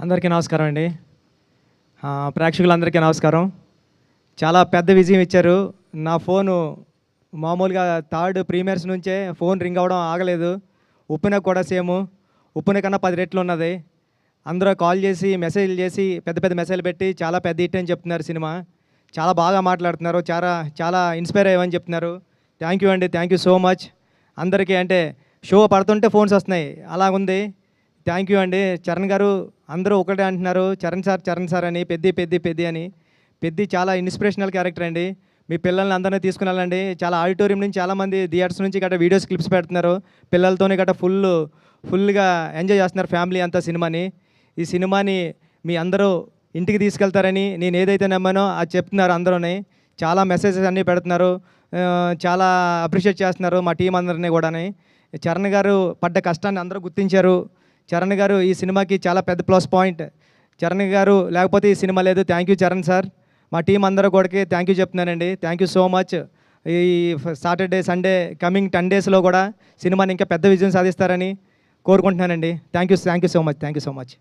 అందరికీ నమస్కారం అండి. ప్రేక్షకులందరికీ నమస్కారం. చాలా పెద్ద విజయం ఇచ్చారు. నా ఫోను మామూలుగా థర్డ్ ప్రీమియర్స్ నుంచే ఫోన్ రింగ్ అవ్వడం ఆగలేదు. ఉప్పెన కూడా సేము. ఉప్పెన కన్నా 10 రెట్లు ఉన్నది. అందరూ కాల్ చేసి, మెసేజ్‌లు చేసి, పెద్ద పెద్ద మెసేజ్‌లు పెట్టి చాలా పెద్ద హిట్ అని చెప్తున్నారు సినిమా. చాలా బాగా మాట్లాడుతున్నారు. చాలా చాలా ఇన్‌స్పైర్ అయ్యామని చెప్తున్నారు. థ్యాంక్ యూ అండి. Thank you so much. అందరికీ అంటే షో పడుతుంటే ఫోన్స్ వస్తున్నాయి. అలాగుంది. థ్యాంక్ యూ అండి. చరణ్ గారు అందరూ ఒకటే అంటున్నారు. చరణ్ సార్ అని, పెద్ది అని. పెద్ది చాలా ఇన్స్పిరేషనల్ క్యారెక్టర్ అండి. మీ పిల్లల్ని అందరినీ తీసుకుని వెళ్ళండి. చాలా ఆడిటోరియం నుంచి చాలామంది థియేటర్స్ నుంచి గట్రా వీడియోస్ క్లిప్స్ పెడుతున్నారు. పిల్లలతోని గట్రా ఫుల్గా ఎంజాయ్ చేస్తున్నారు ఫ్యామిలీ అంతా సినిమాని. ఈ సినిమాని మీ అందరూ ఇంటికి తీసుకెళ్తారని నేను ఏదైతే నమ్మానో అది చెప్తున్నారు అందరూని. చాలా మెసేజెస్ అన్నీ పెడుతున్నారు. చాలా అప్రిషియేట్ చేస్తున్నారు మా టీం అందరినీ కూడాని. చరణ్ గారు పడ్డ కష్టాన్ని అందరూ గుర్తించారు. చరణ్ గారు ఈ సినిమాకి చాలా పెద్ద ప్లస్ పాయింట్. చరణ్ గారు లేకపోతే ఈ సినిమా లేదు. Thank you Charan sir. మా టీం అందరూ కూడా థ్యాంక్ యూ చెప్తున్నానండి. Thank you so much. ఈ సాటర్డే, సండే కమింగ్ 10 డేస్లో కూడా సినిమాని ఇంకా పెద్ద విజయం సాధిస్తారని కోరుకుంటున్నానండి. Thank you so much.